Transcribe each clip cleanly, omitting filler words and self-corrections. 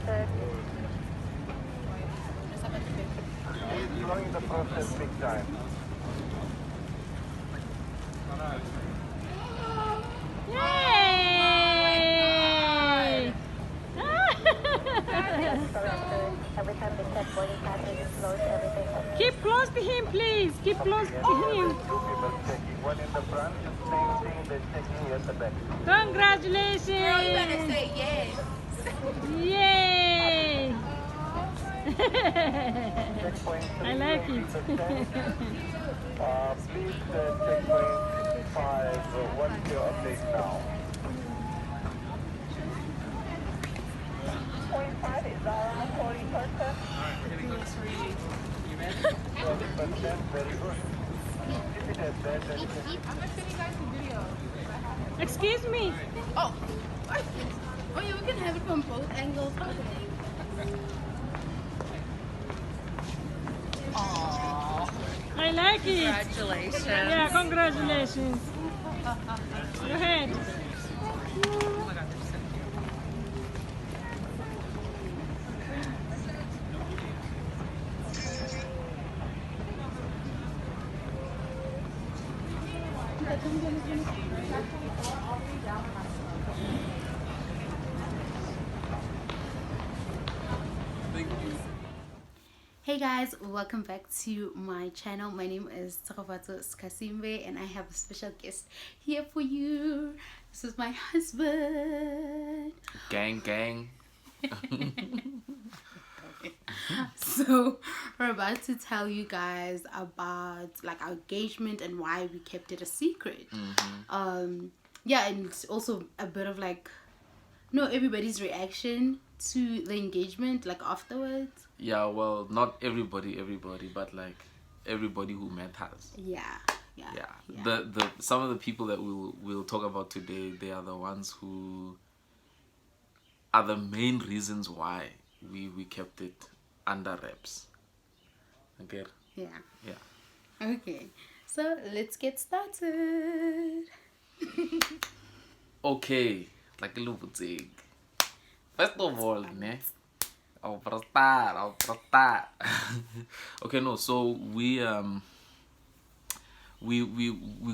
He's slowing the process big time. Yay! Every time they check boarding passes, it's closed, everything. Keep close to him, please. Keep close to him. Two people checking, one in the front, same thing, they're checking at the back. Congratulations! Girl, you better say yes. Yay! Checkpoint I 3, like will be it. the 10th. Please checkpoint 5, what's your update now? Point 5 is 40%. 40%, very good. Keep it at that, I'm and gonna send you guys some videos. Excuse me. Oh, what? Oh yeah, we can have it from both angles. Aww. I like it. Congratulations. Yeah, congratulations. Go ahead. Oh my god, they're so cute. Hey guys, welcome back to my channel. My name is SEKHASIMBE'S and I have a special guest here for you. This is my husband. Gang. So we're about to tell you guys about like our engagement and why we kept it a secret. Yeah, and it's also a bit of like everybody's reaction to the engagement like afterwards. Yeah, well, not everybody, but like everybody who met us. Yeah. The some of the people that we'll talk about today, they are the ones who are the main reasons why we kept it under wraps. Okay. Yeah. Yeah. Okay, so let's get started. Okay, like a little bit. First of all, ne, I'll start. Okay, no. So we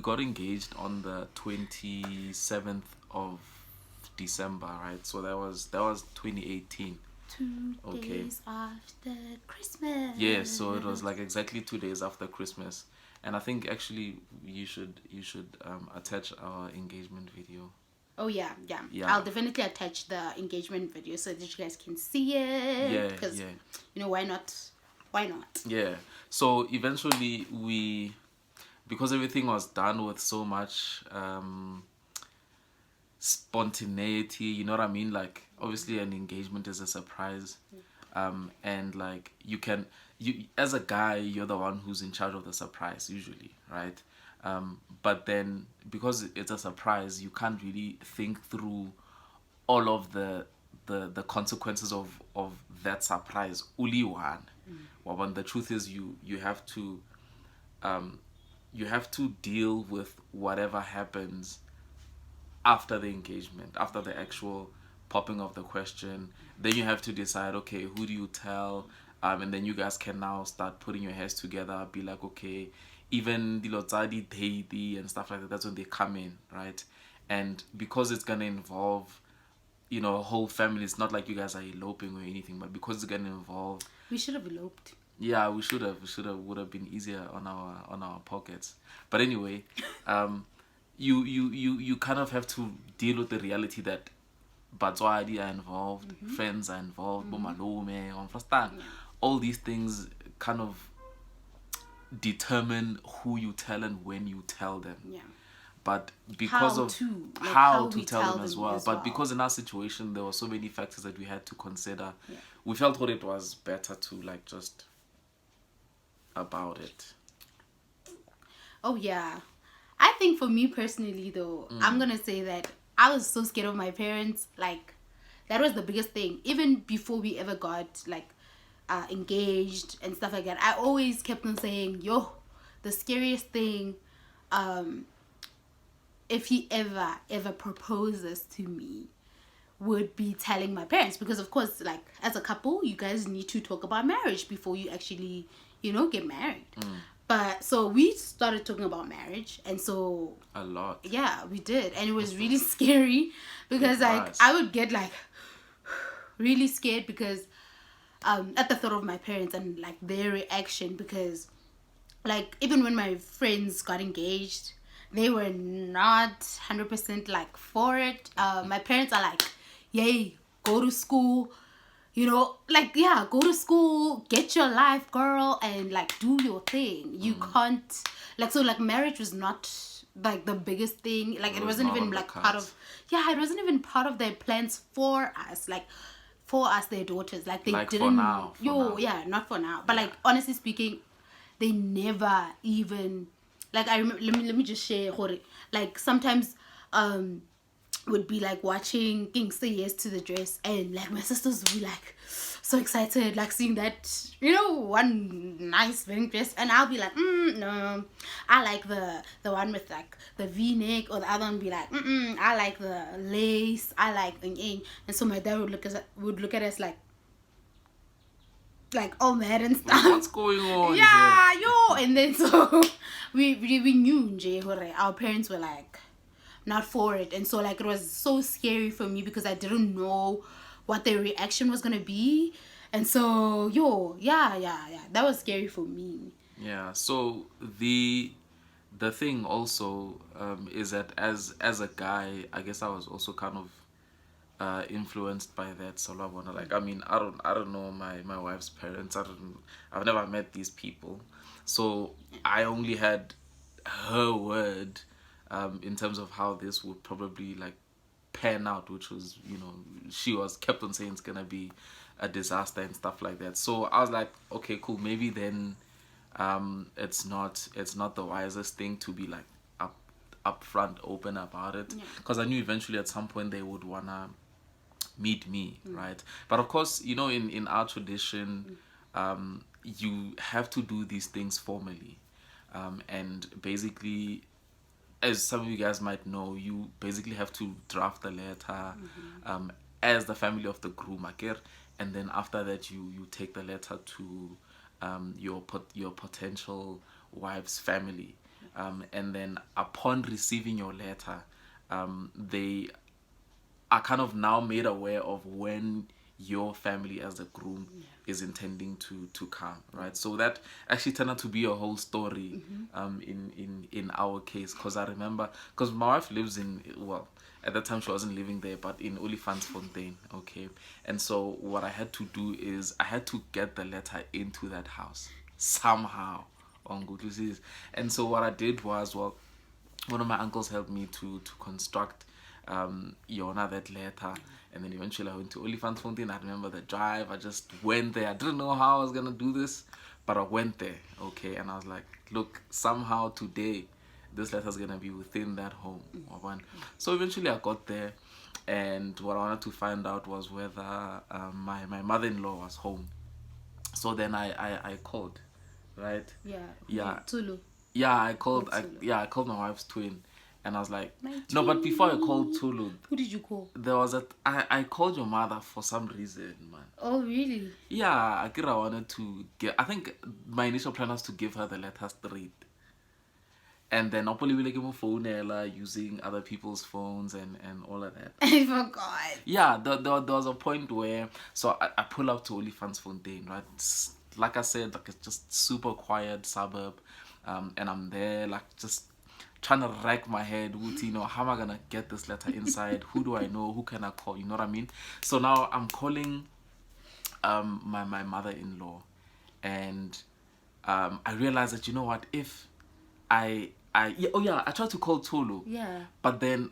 got engaged on the 27th of December, right? So that was 2018. 2 Okay. days after Christmas. Yeah, so it was like exactly 2 days after Christmas, and I think actually you should attach our engagement video. Oh yeah. Yeah. I'll definitely attach the engagement video so that you guys can see it. Yeah, Because yeah. why not? Why not? Yeah. So eventually because everything was done with so much spontaneity, you know what I mean? Like obviously an engagement is a surprise. And like you as a guy, you're the one who's in charge of the surprise usually, right? But then because it's a surprise, you can't really think through all of the consequences of that surprise. Only one. Well, when the truth is you have to deal with whatever happens after the engagement, after the actual popping of the question. Then you have to decide, okay, who do you tell? And then you guys can now start putting your heads together, be like, okay, even the lotsadi deity and stuff like that, that's when they come in, right? And because it's gonna involve a whole family, it's not like you guys are eloping or anything, but because it's gonna involve, We should have eloped. yeah, we should have would have been easier on our pockets. But anyway, you kind of have to deal with the reality that batswadi are involved, friends are involved, bomalume, understand? All these things kind of determine who you tell and when you tell them. Yeah. But because How of to, like, how how to we tell them as well. But well. because in our situation there were so many factors that we had to consider, Yeah. we felt what it was better to like just about it. Oh yeah. I think for me personally though, I'm gonna say that I was so scared of my parents. Like that was the biggest thing. Even before we ever got like engaged and stuff like that, I always kept on saying, yo, the scariest thing, if he ever proposes to me, would be telling my parents, because of course, like, as a couple, you guys need to talk about marriage before you actually, you know, get married. But so we started talking about marriage, and so A lot. yeah, we did, and it was really scary because It like was. I would get like really scared because at the thought of my parents and like their reaction, because like even when my friends got engaged, they were not 100% like for it. My parents are like, yay, go to school, you know, like, yeah, go to school, get your life, girl, and like do your thing. You can't like, so like marriage was not like the biggest thing, like it was wasn't not even on the like part cards. of, yeah, it wasn't even part of their plans for us, like for us, their daughters, like they Like, for didn't now, for now. yeah, not for now, but like honestly speaking, they never even, like, I remember, let me just share, like sometimes would be like watching King Say Yes to the Dress, and like my sisters would be like so excited, like seeing that, you know, one nice wedding dress, and I'll be like, no, I like the one with like the V-neck, or the other one be like, I like the lace, I like and so my dad would look at us like all mad and stuff. What's going on? Yeah, yo, and then so we knew nje, hore, our parents were like not for it, and so like it was so scary for me because I didn't know what their reaction was gonna be, and so yeah, that was scary for me. Yeah. So the thing also is that as a guy, I guess I was also kind of influenced by that. So like, I mean, I don't know my wife's parents. I've never met these people, so I only had her word in terms of how this would probably like pan out, which was, you know, she was kept on saying it's gonna be a disaster and stuff like that. So I was like, okay, cool, maybe then it's not the wisest thing to be like upfront open about it, because I knew eventually at some point they would wanna meet me, right? But of course, you know, in our tradition, you have to do these things formally, and basically, as some of you guys might know, you basically have to draft a letter as the family of the groom, and then after that you take the letter to your potential wife's family, and then upon receiving your letter, they are kind of now made aware of when your family as the groom is intending to come, right? So that actually turned out to be a whole story in our case, because I remember, because my wife lives in, well, at that time she wasn't living there, but in Olifantsfontein, okay? And so what I had to do is I had to get the letter into that house somehow on Good Lucy's. And so what I did was, well, one of my uncles helped me to construct that letter, and then eventually I went to Olifantsfontein. I remember the drive. I just went there. I didn't know how I was gonna do this, but I went there, okay, and I was like, look, somehow today this letter's gonna be within that home. So eventually I got there, and what I wanted to find out was whether my mother-in-law was home. So then I called, right? Yeah. Tulu. Yeah, I called Tulu. I called my wife's twin, and I was like, My no, but before I Tulu. called Tulu, Who did you call? there was I called your mother for some reason, man. Oh really? Yeah, I wanted to I think my initial plan was to give her the letter straight, and then I'll probably like a phone using other people's phones and all of that. I forgot. Yeah, there was a point where, so I pull up to Olifantsfontein, right? Like I said, like it's just super quiet suburb, and I'm there like just trying to rack my head, you know, how am I gonna get this letter inside? Who do I know? Who can I call? You know what I mean? So now I'm calling my mother-in-law, and I realized that, you know what, if I tried to call Tulu, Yeah. but then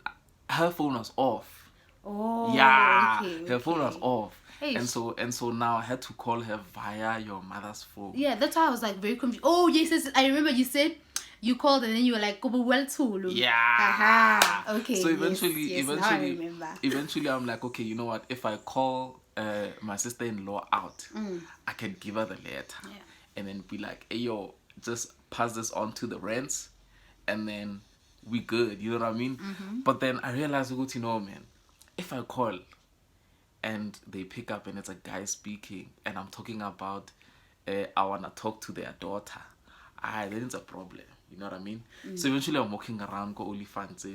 her phone was off. Oh. Yeah, Okay, her phone was off. Hey. And so now I had to call her via your mother's phone. Yeah, that's why I was like very confused. Oh yes, I remember you said you called and then you were like, "Go well Tulu." Yeah. Aha. Okay. So eventually, yes, now I remember. eventually, I'm like, okay, you know what? If I call my sister-in-law out, I can give her the letter, and then be like, hey yo, just pass this on to the rents, and then we good. You know what I mean? But then I realized, you know, man, if I call, and they pick up and it's a guy speaking, and I'm talking about I wanna talk to their daughter, then it's a problem. You know what I mean? So eventually I'm walking around go Olifants,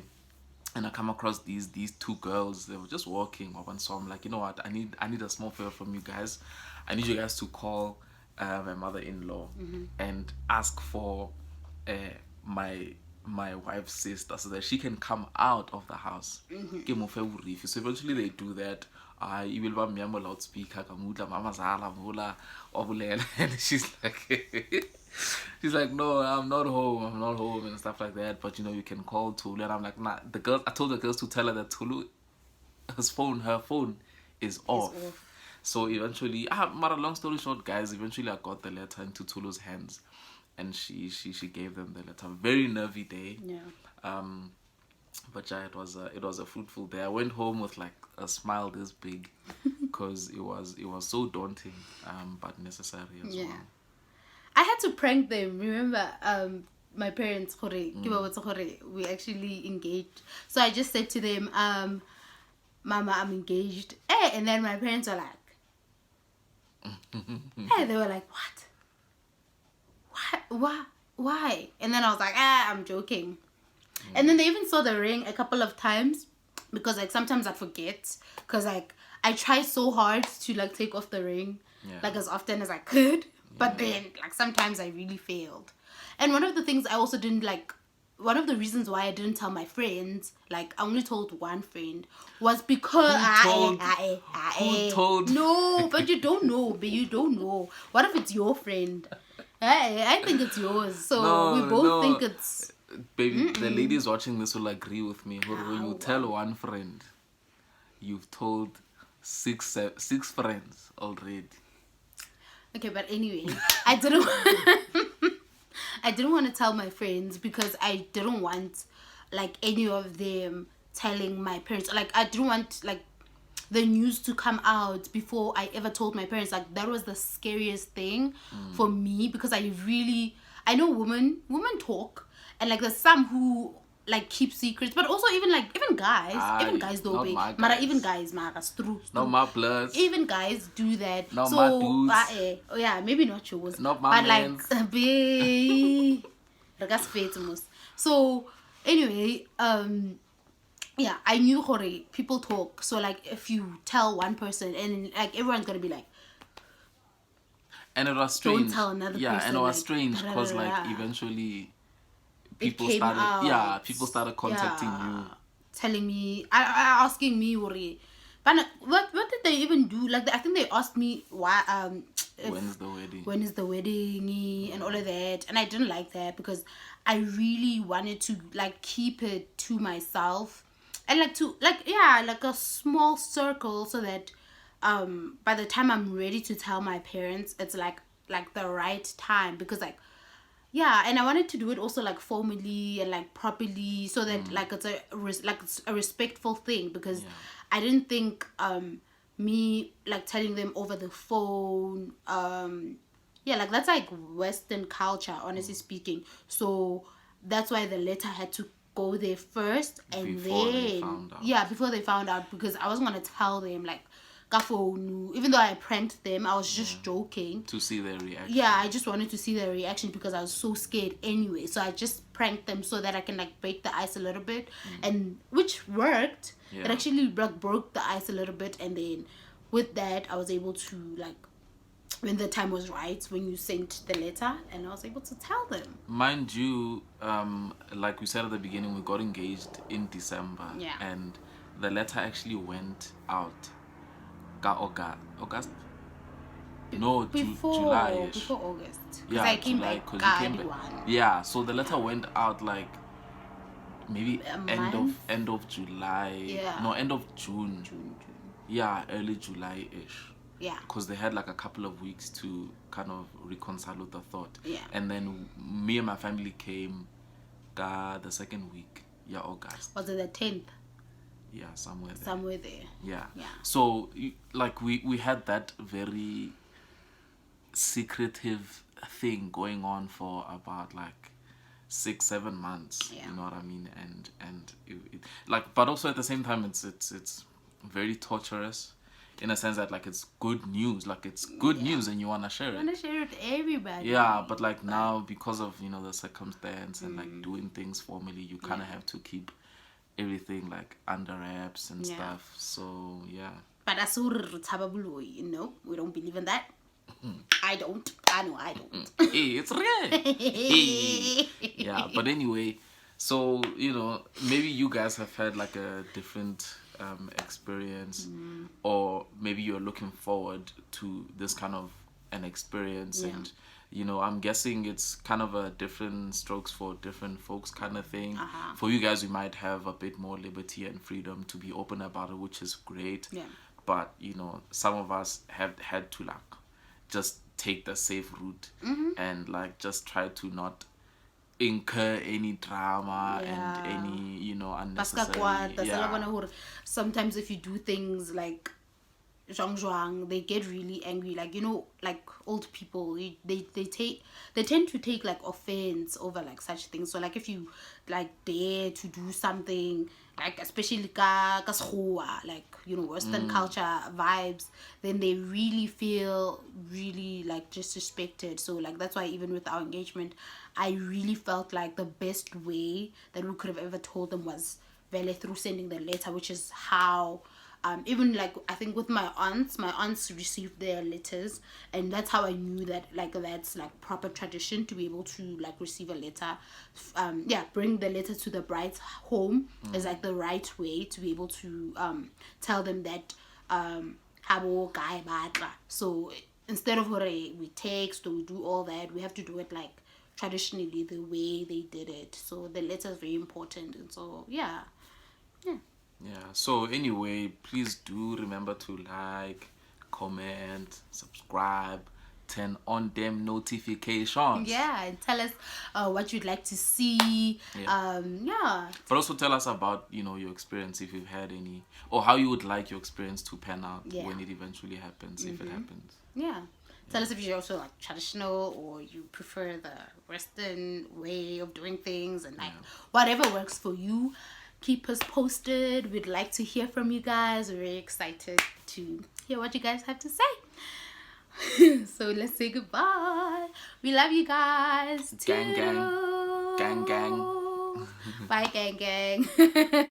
and I come across these two girls. They were just walking up, and so I'm like, you know what? I need a small favor from you guys. I need you guys to call my mother-in-law and ask for my wife's sister so that she can come out of the house. So eventually they do that. I will buy me a loudspeaker, and she's like, no, I'm not home, and stuff like that. But you can call Tulu, and I'm like, nah. I told the girls to tell her that Tulu, her phone is off. So eventually, but long story short, guys, eventually I got the letter into Tulu's hands, and she gave them the letter. Very nervy day. Yeah. But yeah, it was a fruitful day. I went home with like a smile this big, because it was so daunting, but necessary as well. I had to prank them. Remember, my parents, we actually engaged. So I just said to them, Mama, I'm engaged. And then my parents were like, they were like, what? Why? And then I was like, I'm joking. And then they even saw the ring a couple of times, because like sometimes I forget, because like I try so hard to like take off the ring, like as often as I could, but then like sometimes I really failed. And one of the things I also didn't like, one of the reasons why I didn't tell my friends, like I only told one friend, was because Who told? No, but you don't know. What if it's your friend? I think it's yours, so we both think it's. Baby, the ladies watching this will agree with me. When you tell one friend, you've told six friends already. Okay, but anyway, I didn't want to tell my friends, because I didn't want like any of them telling my parents. Like I didn't want like the news to come out before I ever told my parents. Like that was the scariest thing for me, because I know women talk. And like there's some who like keep secrets, but also even guys though, even guys, not my bloods, even guys do that. Not so my dudes. yeah, maybe not yours, not my but mans. Like so anyway, yeah, I knew people talk. So like if you tell one person, and like everyone's gonna be like, and it was strange. Don't tell another person. And it was like, strange because like eventually people started contacting you, telling me, asking me, but what did they even do? Like I think they asked me why when is the wedding and all of that, and I didn't like that, because I really wanted to like keep it to myself, and like a small circle, so that by the time I'm ready to tell my parents, it's like the right time, because like and I wanted to do it also like formally and like properly, so that like it's a respectful thing, because I didn't think me like telling them over the phone, like that's like Western culture, honestly speaking. So that's why the letter had to go there first, and before they found out, because I wasn't gonna tell them like even though I pranked them, I was just joking to see their reaction. I just wanted to see their reaction, because I was so scared anyway. So I just pranked them so that I can like break the ice a little bit, and which worked. It actually like broke the ice a little bit, and then with that I was able to like, when the time was right, when you sent the letter, and I was able to tell them. Mind you, like we said at the beginning, we got engaged in December, and the letter actually went out August. No, July. Before August. Because I came back. So the letter went out like maybe end of July. No, end of June. Yeah, early July-ish. Yeah. Because they had like a couple of weeks to kind of reconcile with the thought. Yeah. And then me and my family came the second week. Yeah, August. Was it the 10th? Yeah, somewhere there. Yeah. So like we had that very secretive thing going on for about like 6-7 months. You know what I mean? And it, like, but also at the same time, it's very torturous. in a sense that like it's good news, like it's good news and you want to share I it. want to share it with everybody. Yeah, but like now because of the circumstance and like doing things formally, you kind of have to keep everything like under wraps and stuff. So yeah. But as no, we don't believe in that. I don't. I know I don't. Hey, it's real. Hey. Yeah, but anyway, so maybe you guys have had like a different experience, or maybe you're looking forward to this kind of an experience, and I'm guessing it's kind of a different strokes for different folks kind of thing. For you guys, we might have a bit more liberty and freedom to be open about it, which is great. But some of us have had to like just take the safe route and like just try to not incur any drama and any unnecessary. Sometimes if you do things like zhang, they get really angry, like like old people, they tend to take like offense over like such things. So like if you like dare to do something like, especially ka sekgowa, like Western culture vibes, then they really feel really like disrespected. So like that's why even with our engagement, I really felt like the best way that we could have ever told them was really through sending the letter, which is how even like I think with my aunts received their letters, and that's how I knew that like that's like proper tradition to be able to like receive a letter. Bring the letter to the bride's home is like the right way to be able to tell them that habo guy batla. So instead of we text or we do all that, we have to do it like traditionally the way they did it. So the letter is very important, and so yeah. So anyway, please do remember to like, comment, subscribe, turn on them notifications. And tell us what you'd like to see. But also tell us about your experience, if you've had any, or how you would like your experience to pan out when it eventually happens, if it happens. Tell us if you're also like traditional or you prefer the Western way of doing things, and like whatever works for you. Keep us posted. We'd like to hear from you guys. We're very excited to hear what you guys have to say. So let's say goodbye. We love you guys. Gang, gang. Gang, gang. Bye, gang, gang.